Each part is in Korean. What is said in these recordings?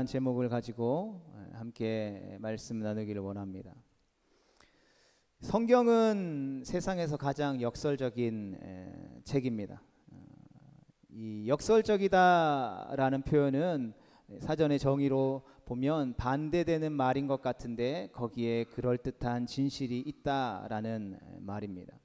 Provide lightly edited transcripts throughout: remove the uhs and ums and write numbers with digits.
제목을 가지고 함께 말씀 나누기를 원합니다. 성경은 세상에서 가장 역설적인 책입니다. 이 역설적이다라는 표현은 사전의 정의로 보면 반대되는 말인 것 같은데 거기에 그럴듯한 진실이 있다라는 말입니다.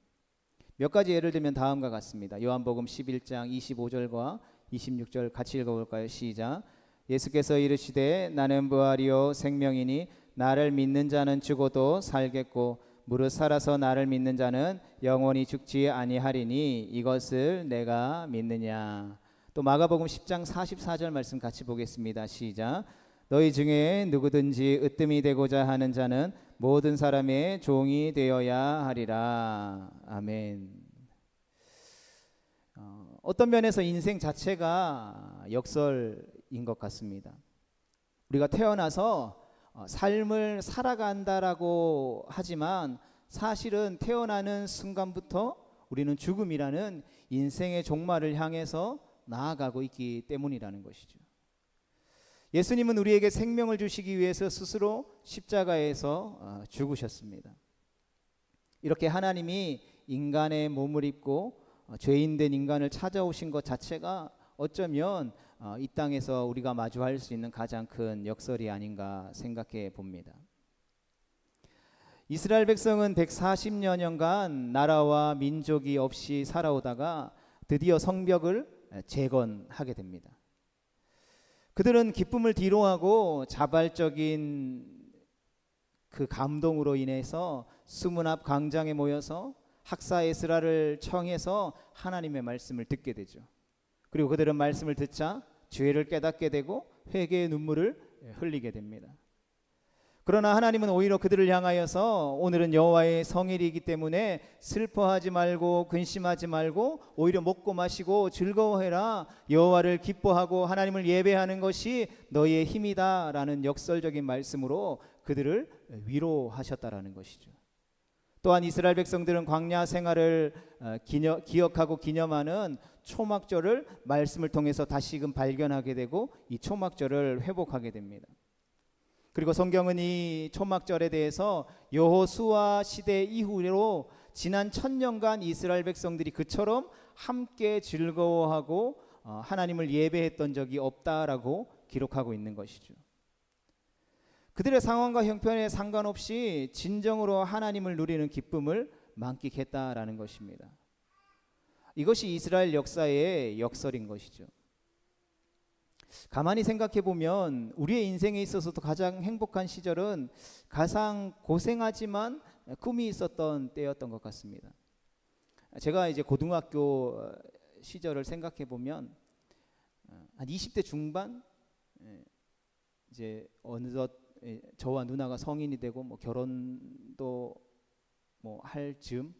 몇 가지 예를 들면 다음과 같습니다. 요한복음 11장 25절과 26절 같이 읽어볼까요? 시작. 예수께서 이르시되 나는 부활이요 생명이니 나를 믿는 자는 죽어도 살겠고 무릇 살아서 나를 믿는 자는 영원히 죽지 아니하리니 이것을 내가 믿느냐. 또 마가복음 10장 44절 말씀 같이 보겠습니다. 시작. 너희 중에 누구든지 으뜸이 되고자 하는 자는 모든 사람의 종이 되어야 하리라. 아멘. 어떤 면에서 인생 자체가 역설인 것 같습니다. 우리가 태어나서 삶을 살아간다라고 하지만 사실은 태어나는 순간부터 우리는 죽음이라는 인생의 종말을 향해서 나아가고 있기 때문이라는 것이죠. 예수님은 우리에게 생명을 주시기 위해서 스스로 십자가에서 죽으셨습니다. 이렇게 하나님이 인간의 몸을 입고 죄인된 인간을 찾아오신 것 자체가 어쩌면 이 땅에서 우리가 마주할 수 있는 가장 큰 역설이 아닌가 생각해 봅니다. 이스라엘 백성은 140여 년간 나라와 민족이 없이 살아오다가 드디어 성벽을 재건하게 됩니다. 그들은 기쁨을 뒤로하고 자발적인 그 감동으로 인해서 수문 앞 광장에 모여서 학사 에스라를 청해서 하나님의 말씀을 듣게 되죠. 그리고 그들은 말씀을 듣자 죄를 깨닫게 되고 회개의 눈물을 흘리게 됩니다. 그러나 하나님은 오히려 그들을 향하여서 오늘은 여호와의 성일이기 때문에 슬퍼하지 말고 근심하지 말고 오히려 먹고 마시고 즐거워해라. 여호와를 기뻐하고 하나님을 예배하는 것이 너희의 힘이다 라는 역설적인 말씀으로 그들을 위로하셨다라는 것이죠. 또한 이스라엘 백성들은 광야 생활을 기억하고 기념하는 초막절을 말씀을 통해서 다시금 발견하게 되고 이 초막절을 회복하게 됩니다. 그리고 성경은 이 초막절에 대해서 여호수아 시대 이후로 지난 1000년간 이스라엘 백성들이 그처럼 함께 즐거워하고 하나님을 예배했던 적이 없다라고 기록하고 있는 것이죠. 그들의 상황과 형편에 상관없이 진정으로 하나님을 누리는 기쁨을 만끽했다라는 것입니다. 이것이 이스라엘 역사의 역설인 것이죠. 가만히 생각해 보면 우리의 인생에 있어서도 가장 행복한 시절은 가장 고생하지만 꿈이 있었던 때였던 것 같습니다. 제가 이제 고등학교 시절을 생각해 보면 한 20대 중반 이제 어느덧 저와 누나가 성인이 되고 뭐 결혼도 뭐 할 즈음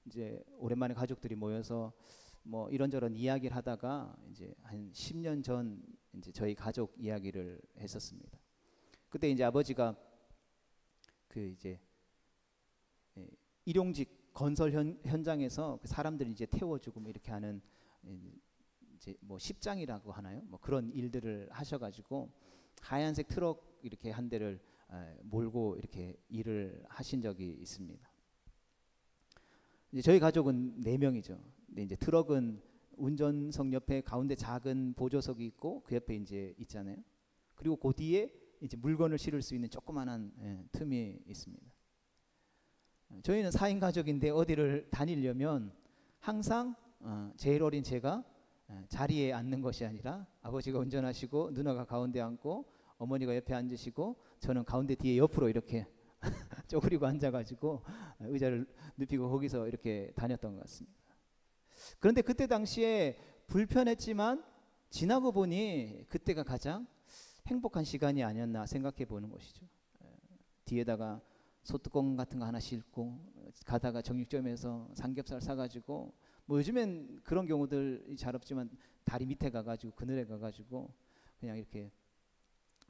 이제 오랜만에 가족들이 모여서 뭐 이런저런 이야기를 하다가 이제 한 10년 전 이제 저희 가족 이야기를 했었습니다. 그때 이제 아버지가 그 이제 일용직 건설 현장에서 그 사람들 이제 태워주고 뭐 이렇게 하는 이제 뭐 십장이라고 하나요? 뭐 그런 일들을 하셔가지고 하얀색 트럭 이렇게 한 대를 몰고 이렇게 일을 하신 적이 있습니다. 이제 저희 가족은 4명이죠. 근데 이제 트럭은 운전석 옆에 가운데 작은 보조석이 있고 그 옆에 이제 있잖아요. 그리고 그 뒤에 이제 물건을 실을 수 있는 조그만한 틈이 있습니다. 저희는 4인 가족인데 어디를 다니려면 항상 제일 어린 제가 자리에 앉는 것이 아니라 아버지가 운전하시고 누나가 가운데 앉고 어머니가 옆에 앉으시고 저는 가운데 뒤에 옆으로 이렇게 쪼그리고 앉아가지고 의자를 눕히고 거기서 이렇게 다녔던 것 같습니다. 그런데 그때 당시에 불편했지만 지나고 보니 그때가 가장 행복한 시간이 아니었나 생각해 보는 것이죠. 뒤에다가 소뚜껑 같은 거 하나 싣고 가다가 정육점에서 삼겹살 사가지고 뭐 요즘엔 그런 경우들이 잘 없지만 다리 밑에 가가지고 그늘에 가가지고 그냥 이렇게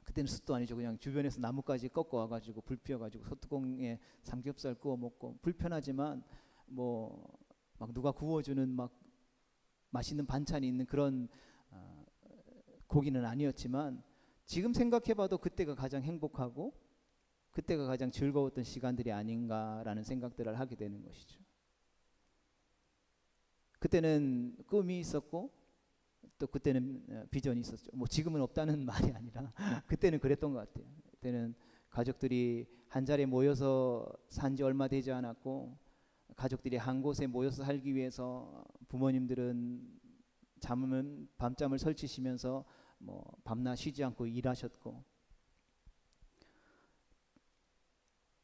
그때는 숯도 아니죠. 그냥 주변에서 나뭇가지 꺾어 와가지고 불 피워가지고 소뚜껑에 삼겹살 구워 먹고 불편하지만 뭐 막 누가 구워주는 막 맛있는 반찬이 있는 그런 고기는 아니었지만 지금 생각해봐도 그때가 가장 행복하고 그때가 가장 즐거웠던 시간들이 아닌가라는 생각들을 하게 되는 것이죠. 그때는 꿈이 있었고 또 그때는 비전이 있었죠. 뭐 지금은 없다는 말이 아니라 그때는 그랬던 것 같아요. 그때는 가족들이 한 자리에 모여서 산 지 얼마 되지 않았고 가족들이 한 곳에 모여서 살기 위해서 부모님들은 밤잠을 설치시면서 뭐 밤낮 쉬지 않고 일하셨고,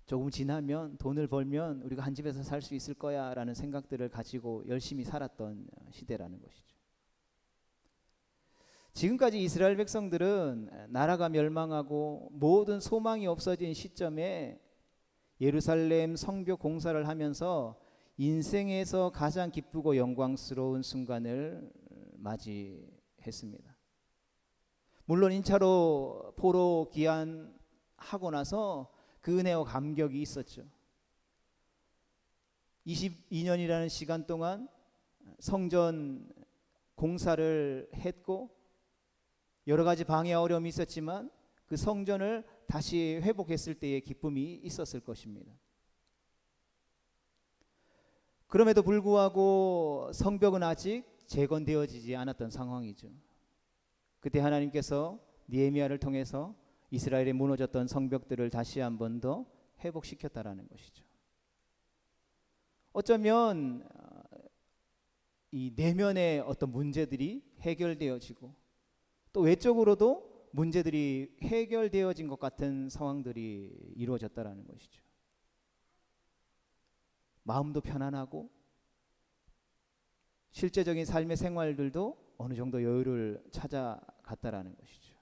조금 지나면 돈을 벌면 우리가 한 집에서 살 수 있을 거야 라는 생각들을 가지고 열심히 살았던 시대라는 것이죠. 지금까지 이스라엘 백성들은 나라가 멸망하고 모든 소망이 없어진 시점에 예루살렘 성벽 공사를 하면서 인생에서 가장 기쁘고 영광스러운 순간을 맞이했습니다. 물론 인차로 포로 귀환하고 나서 그 은혜와 감격이 있었죠. 22년이라는 시간 동안 성전 공사를 했고 여러 가지 방해 어려움이 있었지만 그 성전을 다시 회복했을 때의 기쁨이 있었을 것입니다. 그럼에도 불구하고 성벽은 아직 재건되어지지 않았던 상황이죠. 그때 하나님께서 느헤미야를 통해서 이스라엘에 무너졌던 성벽들을 다시 한 번 더 회복시켰다라는 것이죠. 어쩌면 이 내면의 어떤 문제들이 해결되어지고 또 외적으로도 문제들이 해결되어진 것 같은 상황들이 이루어졌다라는 것이죠. 마음도 편안하고 실제적인 삶의 생활들도 어느 정도 여유를 찾아갔다라는 것이죠.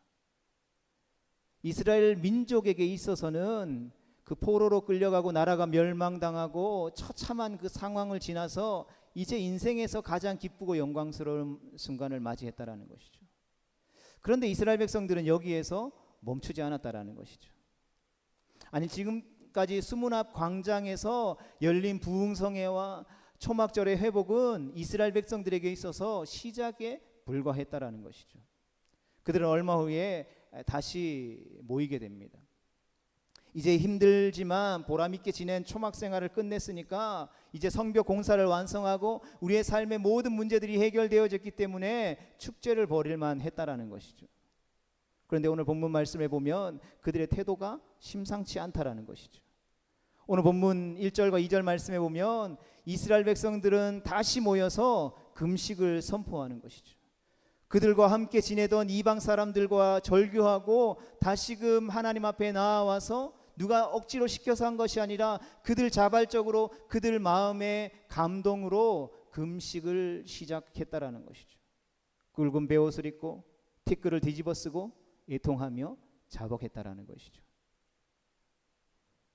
이스라엘 민족에게 있어서는 그 포로로 끌려가고 나라가 멸망당하고 처참한 그 상황을 지나서 이제 인생에서 가장 기쁘고 영광스러운 순간을 맞이했다라는 것이죠. 그런데 이스라엘 백성들은 여기에서 멈추지 않았다라는 것이죠. 아니, 지금까지 수문 앞 광장에서 열린 부흥성회와 초막절의 회복은 이스라엘 백성들에게 있어서 시작에 불과했다라는 것이죠. 그들은 얼마 후에 다시 모이게 됩니다. 이제 힘들지만 보람있게 지낸 초막 생활을 끝냈으니까 이제 성벽 공사를 완성하고 우리의 삶의 모든 문제들이 해결되어졌기 때문에 축제를 벌일만 했다라는 것이죠. 그런데 오늘 본문 말씀에 보면 그들의 태도가 심상치 않다라는 것이죠. 오늘 본문 1절과 2절 말씀에 보면 이스라엘 백성들은 다시 모여서 금식을 선포하는 것이죠. 그들과 함께 지내던 이방 사람들과 절규하고 다시금 하나님 앞에 나아와서 누가 억지로 시켜서 한 것이 아니라 그들 자발적으로 그들 마음의 감동으로 금식을 시작했다라는 것이죠. 굵은 베옷을 입고 티끌을 뒤집어 쓰고 애통하며 자복했다라는 것이죠.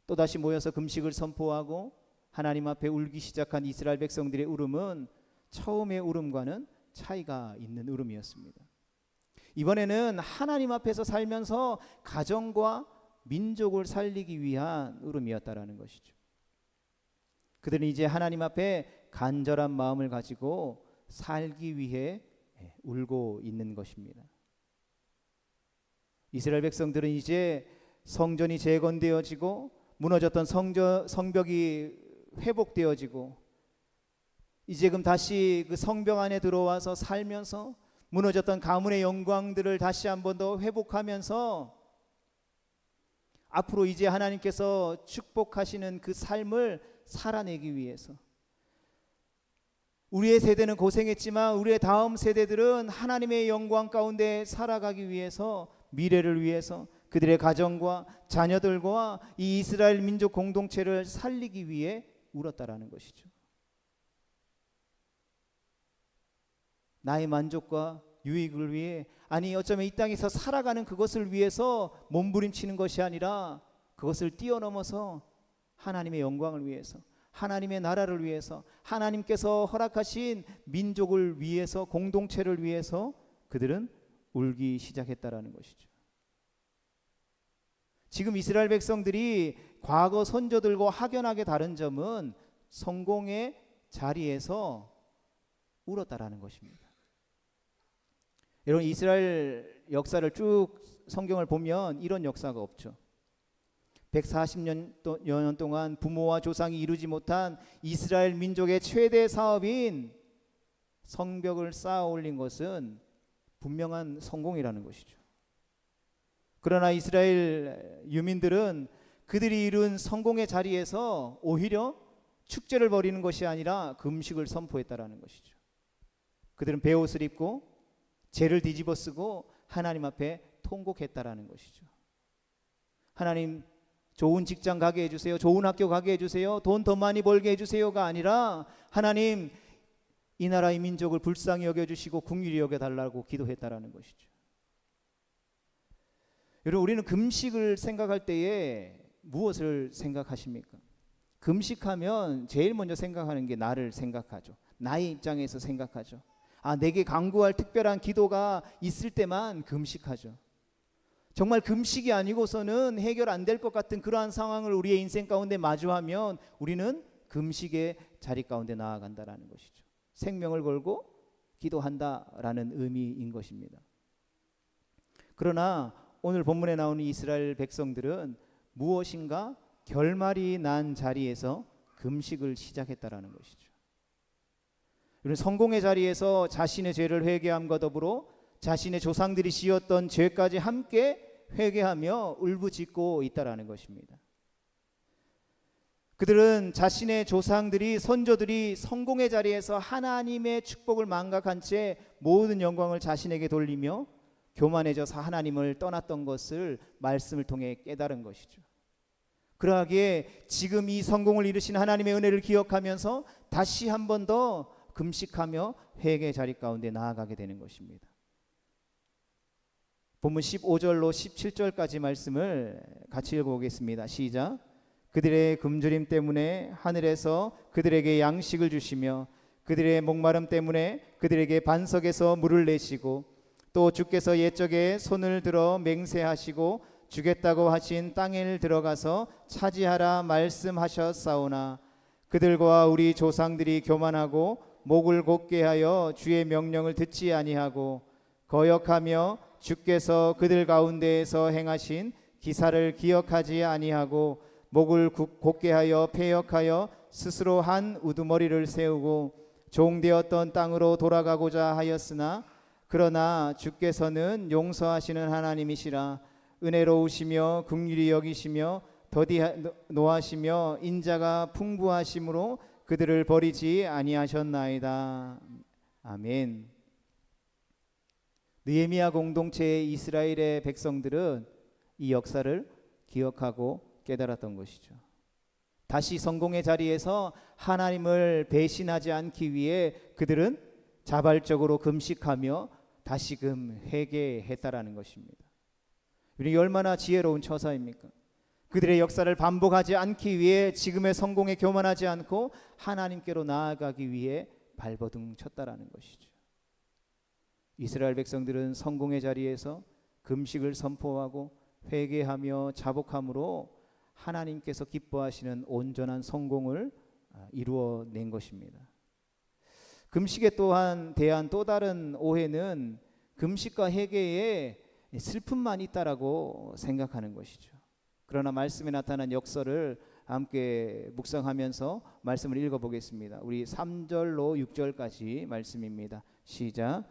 또다시 모여서 금식을 선포하고 하나님 앞에 울기 시작한 이스라엘 백성들의 울음은 처음의 울음과는 차이가 있는 울음이었습니다. 이번에는 하나님 앞에서 살면서 가정과 민족을 살리기 위한 울음이었다라는 것이죠. 그들은 이제 하나님 앞에 간절한 마음을 가지고 살기 위해 울고 있는 것입니다. 이스라엘 백성들은 이제 성전이 재건되어지고 무너졌던 성벽이 회복되어지고 이제금 다시 그 성벽 안에 들어와서 살면서 무너졌던 가문의 영광들을 다시 한 번 더 회복하면서 앞으로 이제 하나님께서 축복하시는 그 삶을 살아내기 위해서 우리의 세대는 고생했지만 우리의 다음 세대들은 하나님의 영광 가운데 살아가기 위해서 미래를 위해서 그들의 가정과 자녀들과 이 이스라엘 민족 공동체를 살리기 위해 울었다라는 것이죠. 나의 만족과 유익을 위해, 아니 어쩌면 이 땅에서 살아가는 그것을 위해서 몸부림치는 것이 아니라 그것을 뛰어넘어서 하나님의 영광을 위해서, 하나님의 나라를 위해서, 하나님께서 허락하신 민족을 위해서, 공동체를 위해서 그들은 울기 시작했다라는 것이죠. 지금 이스라엘 백성들이 과거 선조들과 확연하게 다른 점은 성공의 자리에서 울었다라는 것입니다. 여러분 이스라엘 역사를 쭉 성경을 보면 이런 역사가 없죠. 140년 동안 부모와 조상이 이루지 못한 이스라엘 민족의 최대 사업인 성벽을 쌓아 올린 것은 분명한 성공이라는 것이죠. 그러나 이스라엘 유민들은 그들이 이룬 성공의 자리에서 오히려 축제를 벌이는 것이 아니라 금식을 선포했다라는 것이죠. 그들은 베옷을 입고 죄를 뒤집어 쓰고 하나님 앞에 통곡했다라는 것이죠. 하나님, 좋은 직장 가게 해주세요. 좋은 학교 가게 해주세요. 돈 더 많이 벌게 해주세요가 아니라 하나님, 이 나라 이 민족을 불쌍히 여겨주시고 긍휼히 여겨달라고 기도했다라는 것이죠. 여러분, 우리는 금식을 생각할 때에 무엇을 생각하십니까? 금식하면 제일 먼저 생각하는 게 나를 생각하죠. 나의 입장에서 생각하죠. 내게 간구할 특별한 기도가 있을 때만 금식하죠. 정말 금식이 아니고서는 해결 안 될 것 같은 그러한 상황을 우리의 인생 가운데 마주하면 우리는 금식의 자리 가운데 나아간다라는 것이죠. 생명을 걸고 기도한다라는 의미인 것입니다. 그러나 오늘 본문에 나오는 이스라엘 백성들은 무엇인가 결말이 난 자리에서 금식을 시작했다라는 것이죠. 성공의 자리에서 자신의 죄를 회개함과 더불어 자신의 조상들이 지었던 죄까지 함께 회개하며 울부짖고 있다라는 것입니다. 그들은 자신의 조상들이, 선조들이 성공의 자리에서 하나님의 축복을 망각한 채 모든 영광을 자신에게 돌리며 교만해져서 하나님을 떠났던 것을 말씀을 통해 깨달은 것이죠. 그러하기에 지금 이 성공을 이루신 하나님의 은혜를 기억하면서 다시 한 번 더 금식하며 회개의 자리 가운데 나아가게 되는 것입니다. 본문 15절로 17절까지 말씀을 같이 읽어보겠습니다. 시작. 그들의 굶주림 때문에 하늘에서 그들에게 양식을 주시며 그들의 목마름 때문에 그들에게 반석에서 물을 내시고 또 주께서 옛적에 손을 들어 맹세하시고 주겠다고 하신 땅에 들어가서 차지하라 말씀하셨사오나 그들과 우리 조상들이 교만하고 목을 곧게 하여 주의 명령을 듣지 아니하고 거역하며 주께서 그들 가운데에서 행하신 기사를 기억하지 아니하고 목을 곧게 하여 패역하여 스스로 한 우두머리를 세우고 종되었던 땅으로 돌아가고자 하였으나 그러나 주께서는 용서하시는 하나님이시라 은혜로우시며 긍휼히 여기시며 더디 노하시며 인자가 풍부하심으로 그들을 버리지 아니하셨나이다. 아멘. 느헤미야 공동체의 이스라엘의 백성들은 이 역사를 기억하고 깨달았던 것이죠. 다시 성공의 자리에서 하나님을 배신하지 않기 위해 그들은 자발적으로 금식하며 다시금 회개했다라는 것입니다. 우리 얼마나 지혜로운 처사입니까? 그들의 역사를 반복하지 않기 위해 지금의 성공에 교만하지 않고 하나님께로 나아가기 위해 발버둥 쳤다라는 것이죠. 이스라엘 백성들은 성공의 자리에서 금식을 선포하고 회개하며 자복함으로 하나님께서 기뻐하시는 온전한 성공을 이루어낸 것입니다. 금식에 또한 대한 또 다른 오해는 금식과 회개에 슬픔만 있다라고 생각하는 것이죠. 그러나 말씀에 나타난 역설을 함께 묵상하면서 말씀을 읽어보겠습니다. 우리 3절로 6절까지 말씀입니다. 시작.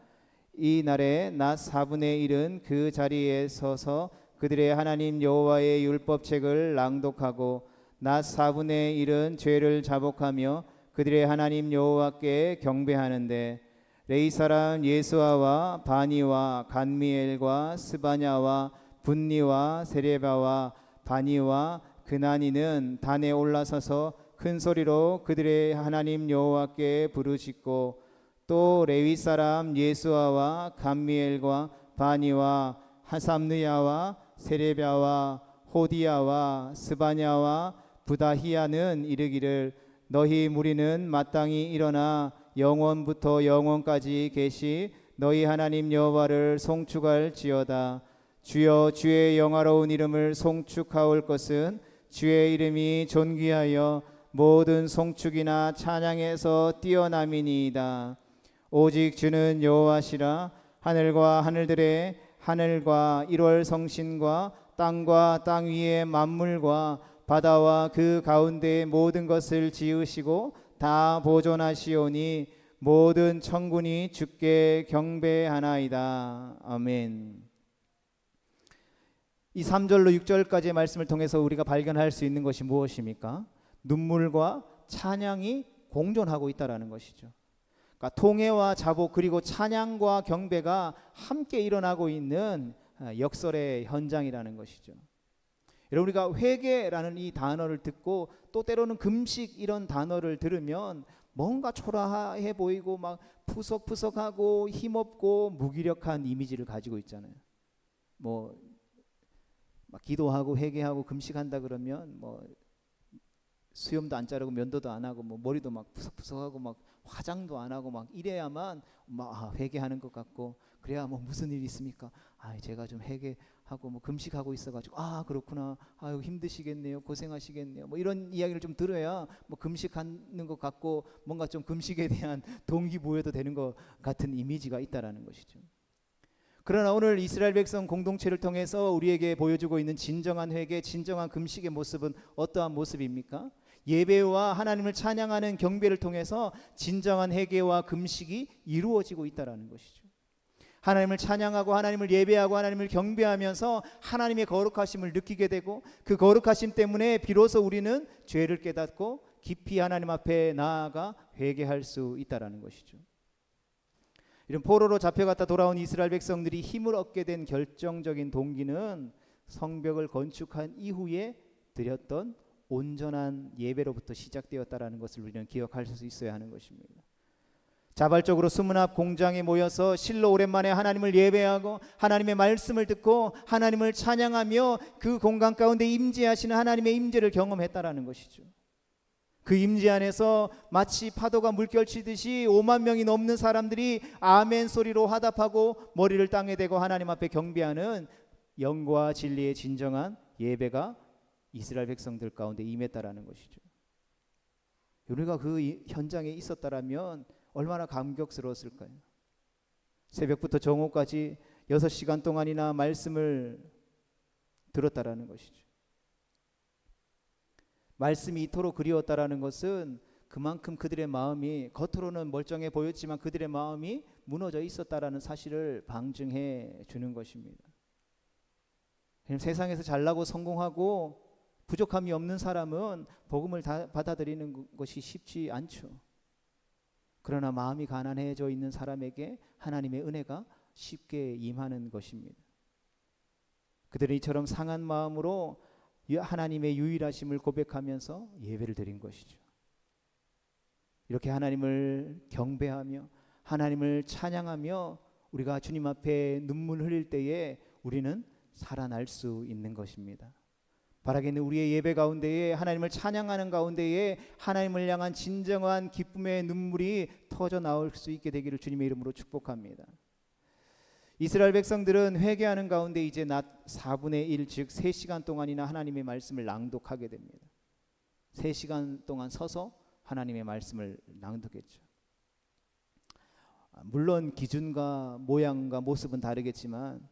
이 날에 낮 4분의 1은 그 자리에 서서 그들의 하나님 여호와의 율법책을 낭독하고 낮 4분의 1은 죄를 자복하며 그들의 하나님 여호와께 경배하는데 레위 사람 예수아와 바니와 간미엘과 스바냐와 분니와 세레바와 바니와 그나니는 단에 올라서서 큰 소리로 그들의 하나님 여호와께 부르짖고 또 레위 사람 예수아와 간미엘과 바니와 하삼느야와 세레바와 호디야와 스바냐와 부다히야는 이르기를 너희 무리는 마땅히 일어나 영원부터 영원까지 계시 너희 하나님 여호와를 송축할지어다. 주여 주의 영화로운 이름을 송축하올 것은 주의 이름이 존귀하여 모든 송축이나 찬양에서 뛰어남이니이다. 오직 주는 여호와시라. 하늘과 하늘들의 하늘과 1월 성신과 땅과 땅 위의 만물과 바다와 그 가운데의 모든 것을 지으시고 다 보존하시오니 모든 천군이 주께 경배하나이다. 아멘. 이 3절로 6절까지의 말씀을 통해서 우리가 발견할 수 있는 것이 무엇입니까? 눈물과 찬양이 공존하고 있다는 것이죠. 그러니까 통회와 자복 그리고 찬양과 경배가 함께 일어나고 있는 역설의 현장이라는 것이죠. 여러분, 우리가 회개라는 이 단어를 듣고 또 때로는 금식 이런 단어를 들으면 뭔가 초라해 보이고 막 푸석푸석하고 힘없고 무기력한 이미지를 가지고 있잖아요. 뭐 막 기도하고 회개하고 금식한다 그러면 뭐 수염도 안 자르고 면도도 안 하고 뭐 머리도 막 푸석푸석하고 막 화장도 안 하고 막 이래야만 막 회개하는 것 같고, 그래야 뭐 무슨 일이 있습니까? 제가 좀 회개하고 뭐 금식하고 있어가지고 그렇구나, 아유 힘드시겠네요, 고생하시겠네요, 뭐 이런 이야기를 좀 들어야 뭐 금식하는 것 같고 뭔가 좀 금식에 대한 동기부여도 되는 것 같은 이미지가 있다라는 것이죠. 그러나 오늘 이스라엘 백성 공동체를 통해서 우리에게 보여주고 있는 진정한 회개, 진정한 금식의 모습은 어떠한 모습입니까? 예배와 하나님을 찬양하는 경배를 통해서 진정한 회개와 금식이 이루어지고 있다는 것이죠. 하나님을 찬양하고 하나님을 예배하고 하나님을 경배하면서 하나님의 거룩하심을 느끼게 되고, 그 거룩하심 때문에 비로소 우리는 죄를 깨닫고 깊이 하나님 앞에 나아가 회개할 수 있다는 것이죠. 이런 포로로 잡혀갔다 돌아온 이스라엘 백성들이 힘을 얻게 된 결정적인 동기는 성벽을 건축한 이후에 드렸던 온전한 예배로부터 시작되었다라는 것을 우리는 기억할 수 있어야 하는 것입니다. 자발적으로 수문 앞 공장에 모여서 실로 오랜만에 하나님을 예배하고 하나님의 말씀을 듣고 하나님을 찬양하며 그 공간 가운데 임재하시는 하나님의 임재를 경험했다라는 것이죠. 그 임재 안에서 마치 파도가 물결치듯이 5만 명이 넘는 사람들이 아멘 소리로 화답하고 머리를 땅에 대고 하나님 앞에 경배하는 영과 진리의 진정한 예배가 이스라엘 백성들 가운데 임했다라는 것이죠. 우리가 그 현장에 있었다라면 얼마나 감격스러웠을까요? 새벽부터 정오까지 6시간 동안이나 말씀을 들었다라는 것이죠. 말씀이 이토록 그리웠다라는 것은 그만큼 그들의 마음이 겉으로는 멀쩡해 보였지만 그들의 마음이 무너져 있었다라는 사실을 방증해 주는 것입니다. 세상에서 잘나고 성공하고 부족함이 없는 사람은 복음을 받아들이는 것이 쉽지 않죠. 그러나 마음이 가난해져 있는 사람에게 하나님의 은혜가 쉽게 임하는 것입니다. 그들은 이처럼 상한 마음으로 하나님의 유일하심을 고백하면서 예배를 드린 것이죠. 이렇게 하나님을 경배하며 하나님을 찬양하며 우리가 주님 앞에 눈물 흘릴 때에 우리는 살아날 수 있는 것입니다. 바라기는 우리의 예배 가운데에 하나님을 찬양하는 가운데에 하나님을 향한 진정한 기쁨의 눈물이 터져 나올 수 있게 되기를 주님의 이름으로 축복합니다. 이스라엘 백성들은 회개하는 가운데 이제 낮 4분의 1, 즉 3시간 동안이나 하나님의 말씀을 낭독하게 됩니다. 3시간 동안 서서 하나님의 말씀을 낭독했죠. 물론 기준과 모양과 모습은 다르겠지만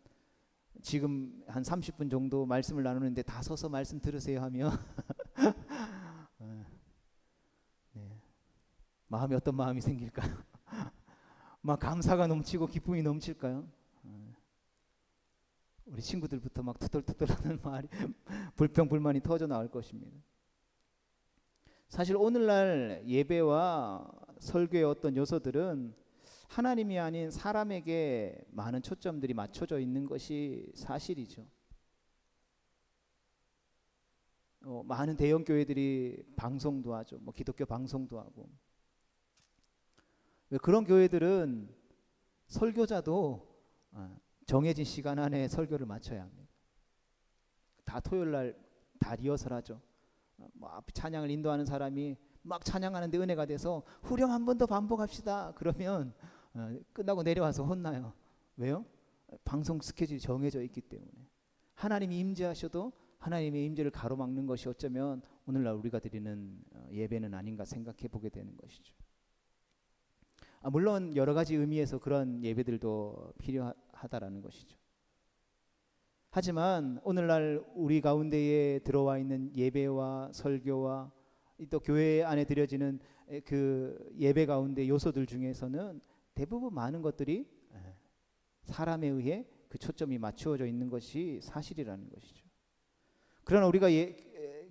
지금 한 30분 정도 말씀을 나누는데 다 서서 말씀 들으세요 하면 네. 마음이 어떤 마음이 생길까요? 막 감사가 넘치고 기쁨이 넘칠까요? 우리 친구들부터 막 투덜투덜하는 말이 불평불만이 터져 나올 것입니다. 사실 오늘날 예배와 설교의 어떤 요소들은 하나님이 아닌 사람에게 많은 초점들이 맞춰져 있는 것이 사실이죠. 많은 대형 교회들이 방송도 하죠. 뭐 기독교 방송도 하고. 그런 교회들은 설교자도 정해진 시간 안에 설교를 마쳐야 합니다. 다 토요일 날 다 리허설하죠. 찬양을 인도하는 사람이 막 찬양하는데 은혜가 돼서 후렴 한 번 더 반복합시다. 그러면 끝나고 내려와서 혼나요. 왜요? 방송 스케줄이 정해져 있기 때문에. 하나님이 임재하셔도 하나님의 임재를 가로막는 것이 어쩌면 오늘날 우리가 드리는 예배는 아닌가 생각해 보게 되는 것이죠. 물론 여러 가지 의미에서 그런 예배들도 필요하다라는 것이죠. 하지만 오늘날 우리 가운데에 들어와 있는 예배와 설교와 또 교회 안에 드려지는 그 예배 가운데 요소들 중에서는 대부분 많은 것들이 사람에 의해 그 초점이 맞추어져 있는 것이 사실이라는 것이죠. 그러나 우리가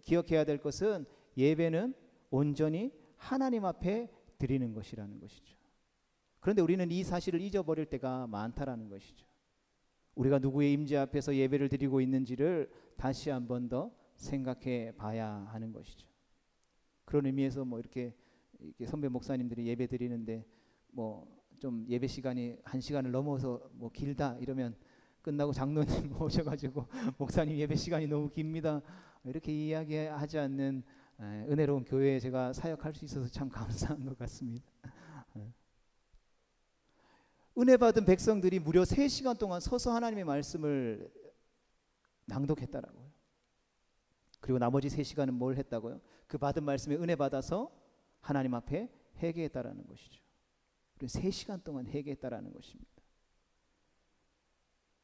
기억해야 될 것은 예배는 온전히 하나님 앞에 드리는 것이라는 것이죠. 그런데 우리는 이 사실을 잊어버릴 때가 많다라는 것이죠. 우리가 누구의 임재 앞에서 예배를 드리고 있는지를 다시 한 번 더 생각해 봐야 하는 것이죠. 그런 의미에서 이렇게 선배 목사님들이 예배 드리는데 좀 예배 시간이 1시간을 넘어서 길다 이러면 끝나고 장로님 오셔가지고 목사님 예배 시간이 너무 깁니다 이렇게 이야기하지 않는 은혜로운 교회에 제가 사역할 수 있어서 참 감사한 것 같습니다. 은혜 받은 백성들이 무려 3시간 동안 서서 하나님의 말씀을 낭독했다라고요. 그리고 나머지 3시간은 뭘 했다고요? 그 받은 말씀에 은혜 받아서 하나님 앞에 회개했다라는 것이죠. 3시간 동안 회개했다라는 것입니다.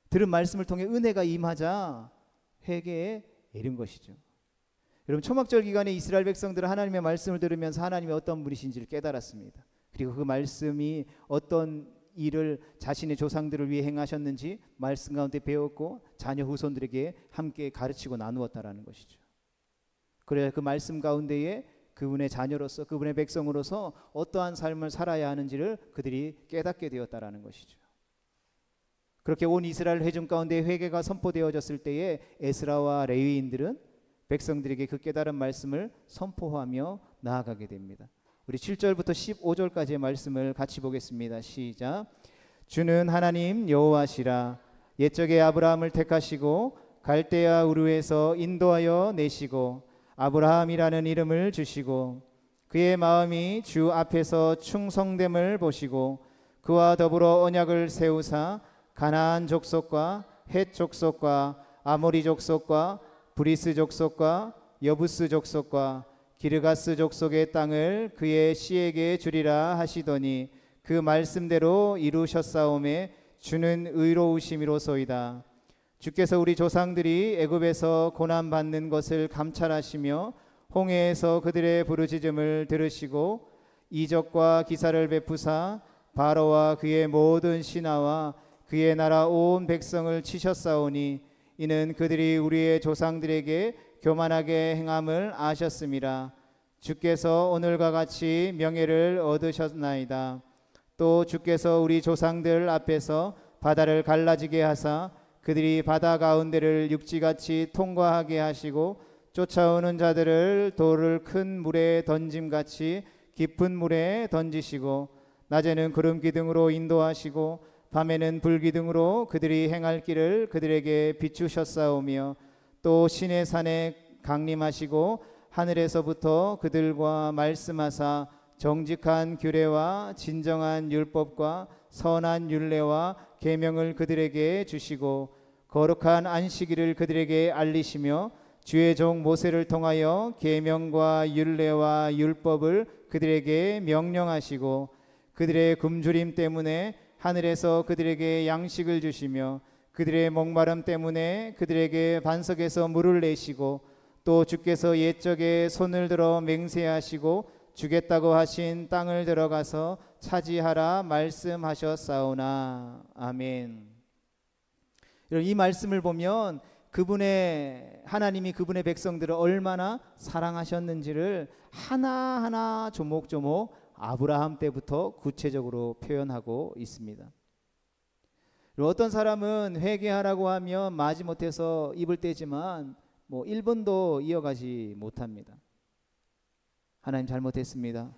들은 말씀을 통해 은혜가 임하자 회개에 이른 것이죠. 여러분, 초막절 기간에 이스라엘 백성들은 하나님의 말씀을 들으면서 하나님이 어떤 분이신지를 깨달았습니다. 그리고 그 말씀이 어떤 일을 자신의 조상들을 위해 행하셨는지 말씀 가운데 배웠고 자녀 후손들에게 함께 가르치고 나누었다라는 것이죠. 그래야 그 말씀 가운데에 그분의 자녀로서 그분의 백성으로서 어떠한 삶을 살아야 하는지를 그들이 깨닫게 되었다라는 것이죠. 그렇게 온 이스라엘 회중 가운데 회개가 선포되어졌을 때에 에스라와 레위인들은 백성들에게 그 깨달은 말씀을 선포하며 나아가게 됩니다. 우리 7절부터 15절까지의 말씀을 같이 보겠습니다. 시작. 주는 하나님 여호와시라. 옛적에 아브라함을 택하시고 갈대아 우르에서 인도하여 내시고 아브라함이라는 이름을 주시고 그의 마음이 주 앞에서 충성됨을 보시고 그와 더불어 언약을 세우사 가나안 족속과 헷 족속과 아모리 족속과 브리스 족속과 여부스 족속과 기르가스 족속의 땅을 그의 씨에게 주리라 하시더니 그 말씀대로 이루셨사오매 주는 의로우심이로소이다. 주께서 우리 조상들이 애굽에서 고난 받는 것을 감찰하시며 홍해에서 그들의 부르짖음을 들으시고 이적과 기사를 베푸사 바로와 그의 모든 신하와 그의 나라 온 백성을 치셨사오니 이는 그들이 우리의 조상들에게 교만하게 행함을 아셨음이라. 주께서 오늘과 같이 명예를 얻으셨나이다. 또 주께서 우리 조상들 앞에서 바다를 갈라지게 하사 그들이 바다 가운데를 육지같이 통과하게 하시고 쫓아오는 자들을 돌을 큰 물에 던짐같이 깊은 물에 던지시고 낮에는 구름 기둥으로 인도하시고 밤에는 불 기둥으로 그들이 행할 길을 그들에게 비추셨사오며 또 신의 산에 강림하시고 하늘에서부터 그들과 말씀하사 정직한 규례와 진정한 율법과 선한 율례와 계명을 그들에게 주시고 거룩한 안식일을 그들에게 알리시며 주의 종 모세를 통하여 계명과 율례와 율법을 그들에게 명령하시고 그들의 굶주림 때문에 하늘에서 그들에게 양식을 주시며 그들의 목마름 때문에 그들에게 반석에서 물을 내시고 또 주께서 옛적에 손을 들어 맹세하시고 주겠다고 하신 땅을 들어가서 차지하라 말씀하셨사오나. 아멘. 이 말씀을 보면 하나님이 그분의 백성들을 얼마나 사랑하셨는지를 하나하나 조목조목 아브라함 때부터 구체적으로 표현하고 있습니다. 어떤 사람은 회개하라고 하면 마지못해서 입을 떼지만 1번도 이어가지 못합니다. 하나님 잘못했습니다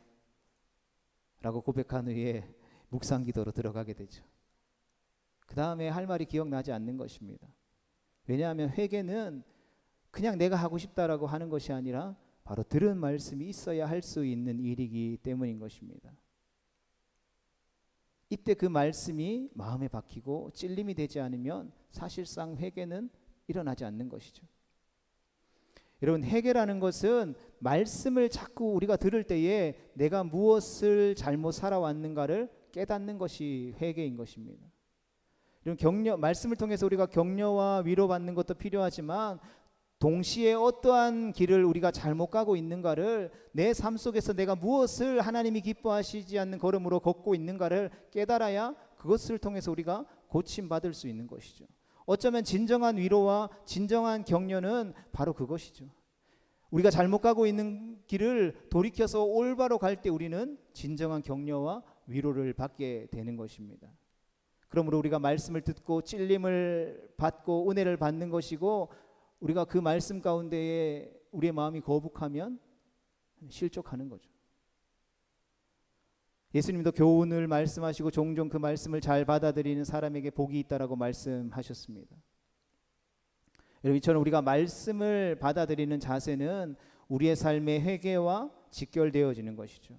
라고 고백한 후에 묵상기도로 들어가게 되죠. 그 다음에 할 말이 기억나지 않는 것입니다. 왜냐하면 회개는 그냥 내가 하고 싶다라고 하는 것이 아니라 바로 들은 말씀이 있어야 할 수 있는 일이기 때문인 것입니다. 이때 그 말씀이 마음에 박히고 찔림이 되지 않으면 사실상 회개는 일어나지 않는 것이죠. 여러분, 회개라는 것은 말씀을 자꾸 우리가 들을 때에 내가 무엇을 잘못 살아왔는가를 깨닫는 것이 회개인 것입니다. 이런 격려, 말씀을 통해서 우리가 격려와 위로받는 것도 필요하지만 동시에 어떠한 길을 우리가 잘못 가고 있는가를, 내 삶 속에서 내가 무엇을 하나님이 기뻐하시지 않는 걸음으로 걷고 있는가를 깨달아야 그것을 통해서 우리가 고침받을 수 있는 것이죠. 어쩌면 진정한 위로와 진정한 격려는 바로 그것이죠. 우리가 잘못 가고 있는 길을 돌이켜서 올바로 갈 때 우리는 진정한 격려와 위로를 받게 되는 것입니다. 그러므로 우리가 말씀을 듣고 찔림을 받고 은혜를 받는 것이고, 우리가 그 말씀 가운데에 우리의 마음이 거북하면 실족하는 거죠. 예수님도 교훈을 말씀하시고 종종 그 말씀을 잘 받아들이는 사람에게 복이 있다라고 말씀하셨습니다. 여러분, 이처럼 우리가 말씀을 받아들이는 자세는 우리의 삶의 회개와 직결되어지는 것이죠.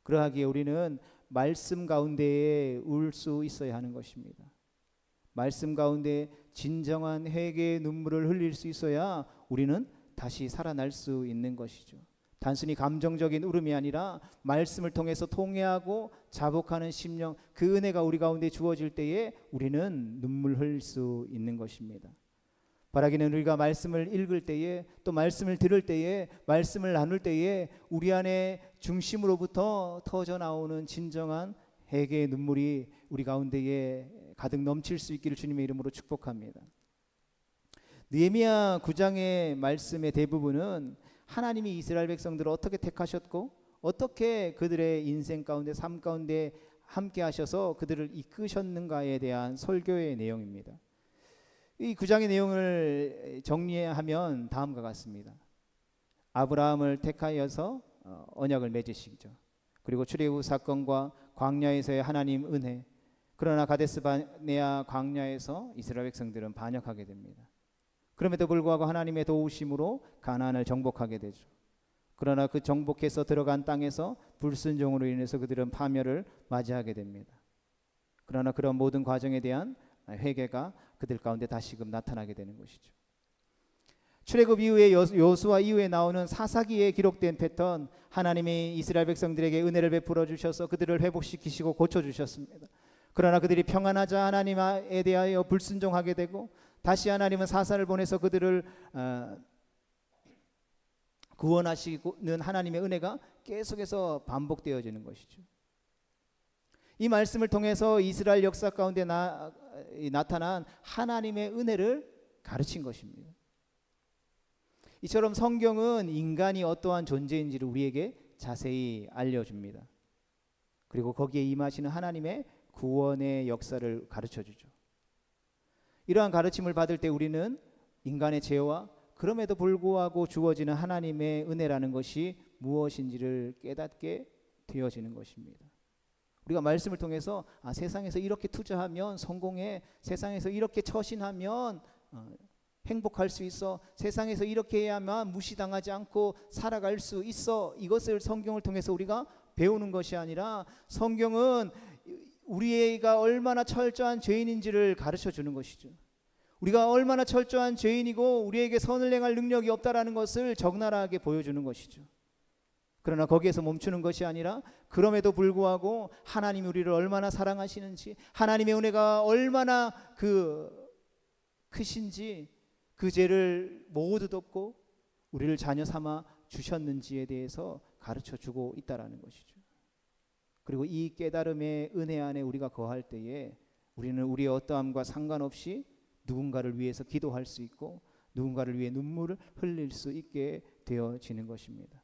그러하기에 우리는 말씀 가운데에 울 수 있어야 하는 것입니다. 말씀 가운데 진정한 회개의 눈물을 흘릴 수 있어야 우리는 다시 살아날 수 있는 것이죠. 단순히 감정적인 울음이 아니라 말씀을 통해서 통회하고 자복하는 심령, 그 은혜가 우리 가운데 주어질 때에 우리는 눈물 흘릴 수 있는 것입니다. 바라기는 우리가 말씀을 읽을 때에, 또 말씀을 들을 때에, 말씀을 나눌 때에 우리 안에 중심으로부터 터져 나오는 진정한 회개의 눈물이 우리 가운데에 가득 넘칠 수 있기를 주님의 이름으로 축복합니다. 느헤미야 9장의 말씀의 대부분은 하나님이 이스라엘 백성들을 어떻게 택하셨고 어떻게 그들의 인생 가운데, 삶 가운데 함께 하셔서 그들을 이끄셨는가에 대한 설교의 내용입니다. 이 9장의 내용을 정리하면 다음과 같습니다. 아브라함을 택하여서 언약을 맺으시죠. 그리고 출애굽 사건과 광야에서의 하나님 은혜, 그러나 가데스바네아 광야에서 이스라엘 백성들은 반역하게 됩니다. 그럼에도 불구하고 하나님의 도우심으로 가나안을 정복하게 되죠. 그러나 그 정복해서 들어간 땅에서 불순종으로 인해서 그들은 파멸을 맞이하게 됩니다. 그러나 그런 모든 과정에 대한 회개가 그들 가운데 다시금 나타나게 되는 것이죠. 출애굽 이후에 여호수아 이후에 나오는 사사기에 기록된 패턴, 하나님이 이스라엘 백성들에게 은혜를 베풀어 주셔서 그들을 회복시키시고 고쳐주셨습니다. 그러나 그들이 평안하자 하나님에 대하여 불순종하게 되고, 다시 하나님은 사사를 보내서 그들을 구원하시는 하나님의 은혜가 계속해서 반복되어지는 것이죠. 이 말씀을 통해서 이스라엘 역사 가운데 나타난 하나님의 은혜를 가르친 것입니다. 이처럼 성경은 인간이 어떠한 존재인지를 우리에게 자세히 알려줍니다. 그리고 거기에 임하시는 하나님의 구원의 역사를 가르쳐주죠. 이러한 가르침을 받을 때 우리는 인간의 죄와 그럼에도 불구하고 주어지는 하나님의 은혜라는 것이 무엇인지를 깨닫게 되어지는 것입니다. 우리가 말씀을 통해서 세상에서 이렇게 투자하면 성공해, 세상에서 이렇게 처신하면 행복할 수 있어, 세상에서 이렇게 해야만 무시당하지 않고 살아갈 수 있어, 이것을 성경을 통해서 우리가 배우는 것이 아니라 성경은 우리가 얼마나 철저한 죄인인지를 가르쳐 주는 것이죠. 우리가 얼마나 철저한 죄인이고 우리에게 선을 행할 능력이 없다라는 것을 적나라하게 보여주는 것이죠. 그러나 거기에서 멈추는 것이 아니라 그럼에도 불구하고 하나님이 우리를 얼마나 사랑하시는지, 하나님의 은혜가 얼마나 크신지, 그 죄를 모두 덮고 우리를 자녀 삼아 주셨는지에 대해서 가르쳐주고 있다라는 것이죠. 그리고 이 깨달음의 은혜 안에 우리가 거할 때에 우리는 우리의 어떠함과 상관없이 누군가를 위해서 기도할 수 있고 누군가를 위해 눈물을 흘릴 수 있게 되어지는 것입니다.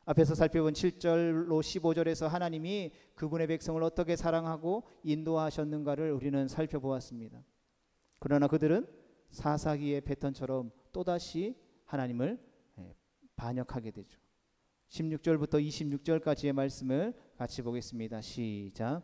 앞에서 살펴본 7절로 15절에서 하나님이 그분의 백성을 어떻게 사랑하고 인도하셨는가를 우리는 살펴보았습니다. 그러나 그들은 사사기의 패턴처럼 또다시 하나님을 반역하게 되죠. 16절부터 26절까지의 말씀을 같이 보겠습니다. 시작.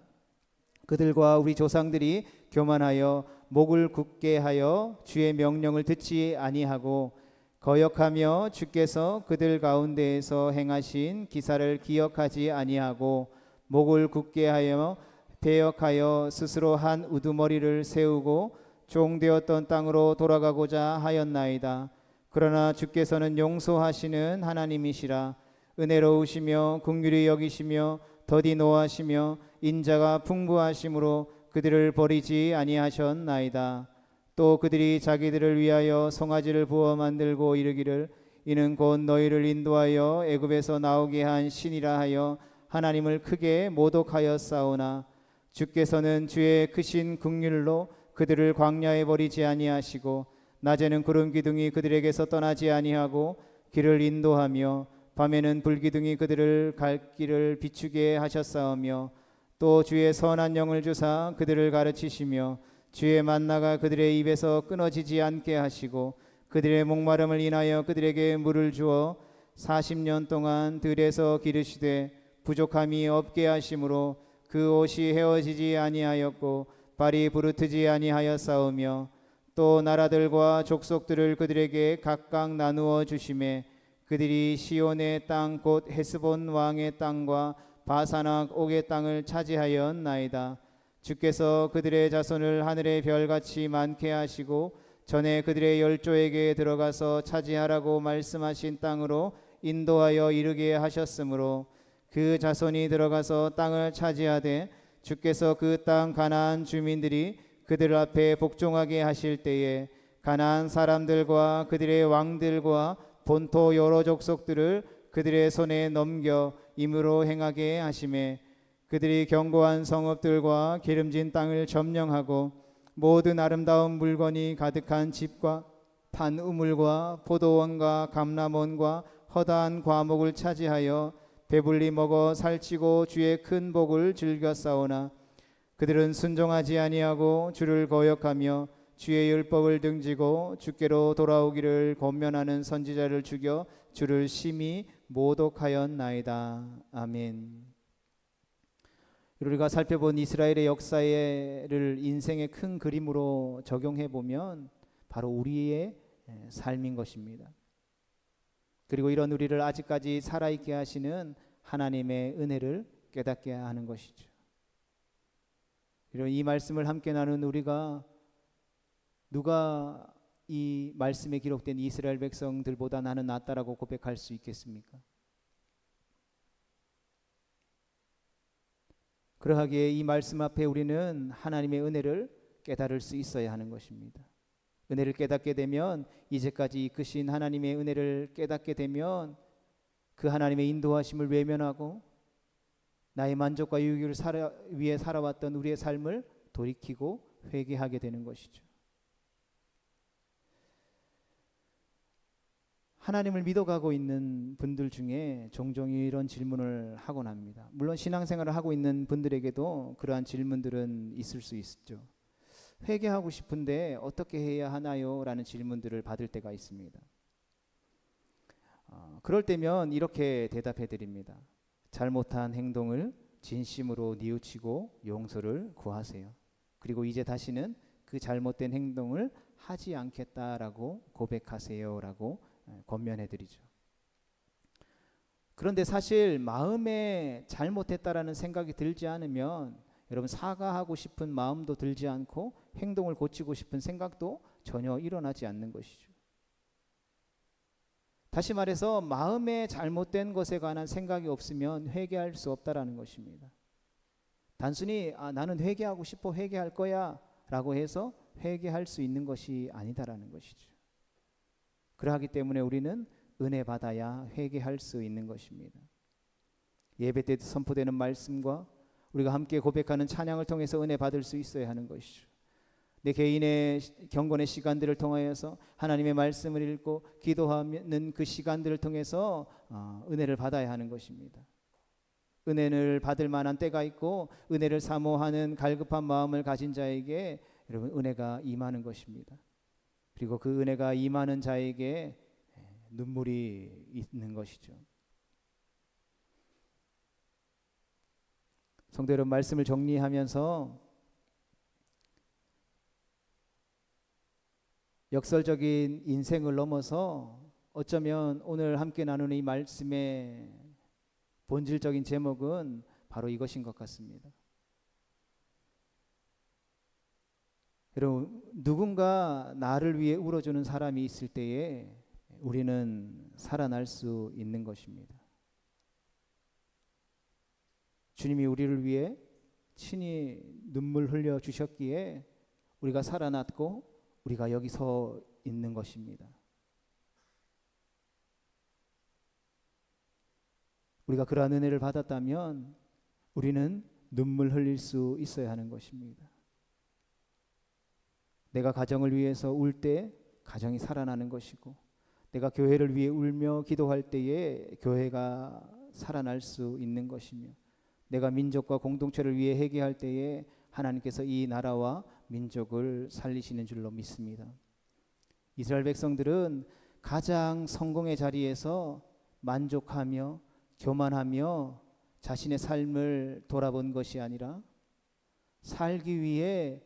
그들과 우리 조상들이 교만하여 목을 굳게 하여 주의 명령을 듣지 아니하고 거역하며 주께서 그들 가운데에서 행하신 기사를 기억하지 아니하고 목을 굳게 하여 배역하여 스스로 한 우두머리를 세우고 종되었던 땅으로 돌아가고자 하였나이다. 그러나 주께서는 용서하시는 하나님이시라. 은혜로우시며 긍휼히 여기시며 더디 노하시며 인자가 풍부하심으로 그들을 버리지 아니하셨나이다. 또 그들이 자기들을 위하여 송아지를 부어 만들고 이르기를 이는 곧 너희를 인도하여 애굽에서 나오게 한 신이라 하여 하나님을 크게 모독하였사오나 주께서는 주의 크신 긍휼로 그들을 광야에 버리지 아니하시고 낮에는 구름 기둥이 그들에게서 떠나지 아니하고 길을 인도하며 밤에는 불기둥이 그들을 갈 길을 비추게 하셨사오며 또 주의 선한 영을 주사 그들을 가르치시며 주의 만나가 그들의 입에서 끊어지지 않게 하시고 그들의 목마름을 인하여 그들에게 물을 주어 40년 동안 들에서 기르시되 부족함이 없게 하심으로 그 옷이 헤어지지 아니하였고 발이 부르트지 아니하였사오며 또 나라들과 족속들을 그들에게 각각 나누어 주심에 그들이 시온의 땅 곧 헤스본 왕의 땅과 바산악 옥의 땅을 차지하였나이다. 주께서 그들의 자손을 하늘의 별같이 많게 하시고 전에 그들의 열조에게 들어가서 차지하라고 말씀하신 땅으로 인도하여 이르게 하셨으므로 그 자손이 들어가서 땅을 차지하되 주께서 그 땅 가나안 주민들이 그들 앞에 복종하게 하실 때에 가나안 사람들과 그들의 왕들과 본토 여러 족속들을 그들의 손에 넘겨 임으로 행하게 하심에 그들이 견고한 성읍들과 기름진 땅을 점령하고 모든 아름다운 물건이 가득한 집과 판 우물과 포도원과 감람원과 허다한 과목을 차지하여 배불리 먹어 살찌고 주의 큰 복을 즐겼사오나 그들은 순종하지 아니하고 주를 거역하며 주의 율법을 등지고 주께로 돌아오기를 권면하는 선지자를 죽여 주를 심히 모독하였나이다. 아멘. 우리가 살펴본 이스라엘의 역사를 인생의 큰 그림으로 적용해 보면 바로 우리의 삶인 것입니다. 그리고 이런 우리를 아직까지 살아있게 하시는 하나님의 은혜를 깨닫게 하는 것이죠. 이런 이 말씀을 함께 나눈 우리가 누가 이 말씀에 기록된 이스라엘 백성들보다 나는 낫다라고 고백할 수 있겠습니까? 그러하기에 이 말씀 앞에 우리는 하나님의 은혜를 깨달을 수 있어야 하는 것입니다. 은혜를 깨닫게 되면 이제까지 이끄신 하나님의 은혜를 깨닫게 되면 그 하나님의 인도하심을 외면하고 나의 만족과 유익을 위해 살아왔던 우리의 삶을 돌이키고 회개하게 되는 것이죠. 하나님을 믿어가고 있는 분들 중에 종종 이런 질문을 하곤 합니다. 물론 신앙생활을 하고 있는 분들에게도 그러한 질문들은 있을 수 있죠. 회개하고 싶은데 어떻게 해야 하나요? 라는 질문들을 받을 때가 있습니다. 그럴 때면 이렇게 대답해 드립니다. 잘못한 행동을 진심으로 뉘우치고 용서를 구하세요. 그리고 이제 다시는 그 잘못된 행동을 하지 않겠다라고 고백하세요라고 권면해 드리죠. 그런데 사실 마음에 잘못했다라는 생각이 들지 않으면 여러분 사과하고 싶은 마음도 들지 않고 행동을 고치고 싶은 생각도 전혀 일어나지 않는 것이죠. 다시 말해서 마음에 잘못된 것에 관한 생각이 없으면 회개할 수 없다라는 것입니다. 단순히 나는 회개하고 싶어 회개할 거야 라고 해서 회개할 수 있는 것이 아니다라는 것이죠. 그러하기 때문에 우리는 은혜 받아야 회개할 수 있는 것입니다. 예배 때 선포되는 말씀과 우리가 함께 고백하는 찬양을 통해서 은혜 받을 수 있어야 하는 것이죠. 내 개인의 경건의 시간들을 통하여서 하나님의 말씀을 읽고 기도하는 그 시간들을 통해서 은혜를 받아야 하는 것입니다. 은혜를 받을 만한 때가 있고 은혜를 사모하는 갈급한 마음을 가진 자에게 여러분 은혜가 임하는 것입니다. 그리고 그 은혜가 임하는 자에게 눈물이 있는 것이죠. 성도 여러분, 말씀을 정리하면서 역설적인 인생을 넘어서 어쩌면 오늘 함께 나누는 이 말씀의 본질적인 제목은 바로 이것인 것 같습니다. 여러분, 누군가 나를 위해 울어주는 사람이 있을 때에 우리는 살아날 수 있는 것입니다. 주님이 우리를 위해 친히 눈물 흘려 주셨기에 우리가 살아났고 우리가 여기 서 있는 것입니다. 우리가 그러한 은혜를 받았다면 우리는 눈물 흘릴 수 있어야 하는 것입니다. 내가 가정을 위해서 울 때 가정이 살아나는 것이고, 내가 교회를 위해 울며 기도할 때에 교회가 살아날 수 있는 것이며, 내가 민족과 공동체를 위해 회개할 때에 하나님께서 이 나라와 민족을 살리시는 줄로 믿습니다. 이스라엘 백성들은 가장 성공의 자리에서 만족하며 교만하며 자신의 삶을 돌아본 것이 아니라 살기 위해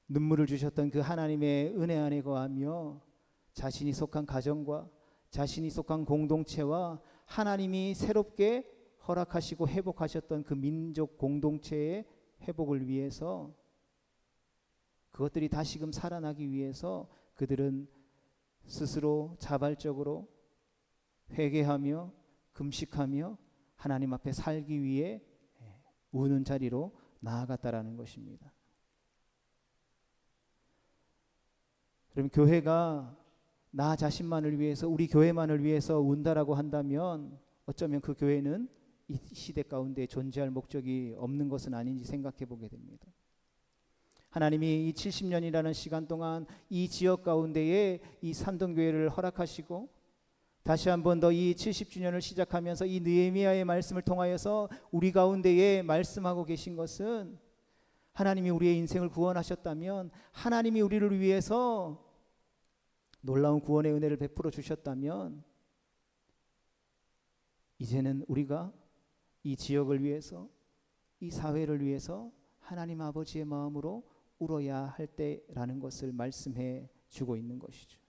눈물을 주셨던 그 하나님의 은혜 안에 거하며 자신이 속한 가정과 자신이 속한 공동체와 하나님이 새롭게 허락하시고 회복하셨던 그 민족 공동체의 회복을 위해서, 그것들이 다시금 살아나기 위해서 그들은 스스로 자발적으로 회개하며 금식하며 하나님 앞에 살기 위해 우는 자리로 나아갔다라는 것입니다. 그럼 교회가 나 자신만을 위해서, 우리 교회만을 위해서 운다라고 한다면 어쩌면 그 교회는 이 시대 가운데 존재할 목적이 없는 것은 아닌지 생각해 보게 됩니다. 하나님이 이 70년이라는 시간 동안 이 지역 가운데에 이 산동교회를 허락하시고 다시 한번 더 이 70주년을 시작하면서 이 느헤미야의 말씀을 통하여서 우리 가운데에 말씀하고 계신 것은, 하나님이 우리의 인생을 구원하셨다면, 하나님이 우리를 위해서 놀라운 구원의 은혜를 베풀어 주셨다면, 이제는 우리가 이 지역을 위해서, 이 사회를 위해서 하나님 아버지의 마음으로 울어야 할 때라는 것을 말씀해 주고 있는 것이죠.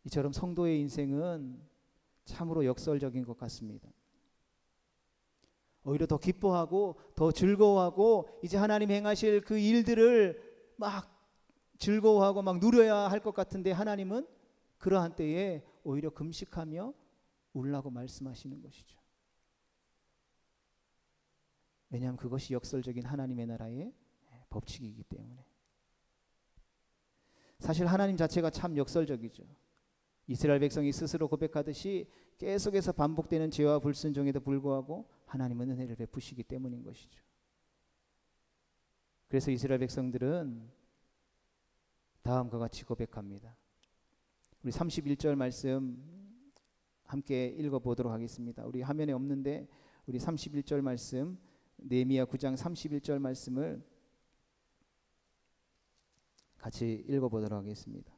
이처럼 성도의 인생은 참으로 역설적인 것 같습니다. 오히려 더 기뻐하고 더 즐거워하고 이제 하나님 행하실 그 일들을 막 즐거워하고 막 누려야 할 것 같은데, 하나님은 그러한 때에 오히려 금식하며 울라고 말씀하시는 것이죠. 왜냐하면 그것이 역설적인 하나님의 나라의 법칙이기 때문에. 사실 하나님 자체가 참 역설적이죠. 이스라엘 백성이 스스로 고백하듯이 계속해서 반복되는 죄와 불순종에도 불구하고 하나님은 은혜를 베푸시기 때문인 것이죠. 그래서 이스라엘 백성들은 다음과 같이 고백합니다. 우리 31절 말씀 함께 읽어보도록 하겠습니다. 우리 화면에 없는데 우리 31절 말씀, 느헤미야 9장 31절 말씀을 같이 읽어보도록 하겠습니다.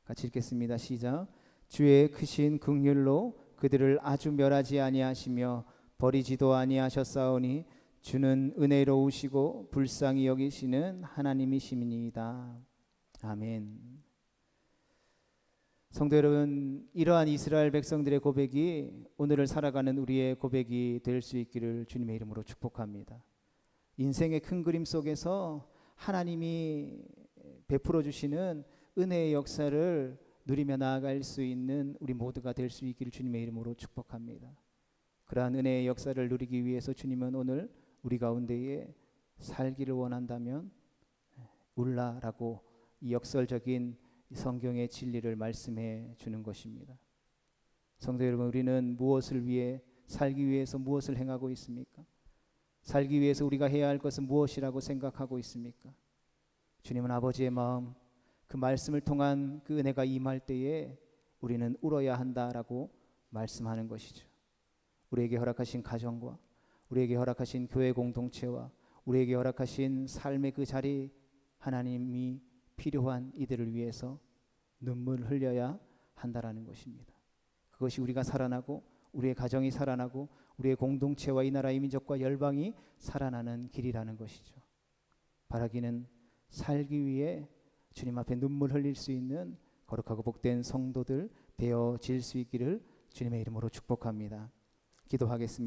같이 읽겠습니다. 시작. 주의 크신 긍휼로 그들을 아주 멸하지 아니하시며 버리지도 아니하셨사오니 주는 은혜로우시고 불쌍히 여기시는 하나님이시니이다. 아멘. 성도 여러분, 이러한 이스라엘 백성들의 고백이 오늘을 살아가는 우리의 고백이 될 수 있기를 주님의 이름으로 축복합니다. 인생의 큰 그림 속에서 하나님이 베풀어 주시는 은혜의 역사를 누리며 나아갈 수 있는 우리 모두가 될 수 있기를 주님의 이름으로 축복합니다. 그러한 은혜의 역사를 누리기 위해서 주님은 오늘 우리 가운데에 살기를 원한다면 울라라고 이 역설적인 성경의 진리를 말씀해 주는 것입니다. 성도 여러분, 우리는 무엇을 위해, 살기 위해서 무엇을 행하고 있습니까? 살기 위해서 우리가 해야 할 것은 무엇이라고 생각하고 있습니까? 주님은 아버지의 마음, 그 말씀을 통한 그 은혜가 임할 때에 우리는 울어야 한다라고 말씀하는 것이죠. 우리에게 허락하신 가정과 우리에게 허락하신 교회 공동체와 우리에게 허락하신 삶의 그 자리, 하나님이 필요한 이들을 위해서 눈물을 흘려야 한다라는 것입니다. 그것이 우리가 살아나고 우리의 가정이 살아나고 우리의 공동체와 이 나라의 민족과 열방이 살아나는 길이라는 것이죠. 바라기는 살기 위해 주님 앞에 눈물 흘릴 수 있는 거룩하고 복된 성도들 되어질 수 있기를 주님의 이름으로 축복합니다. 기도하겠습니다.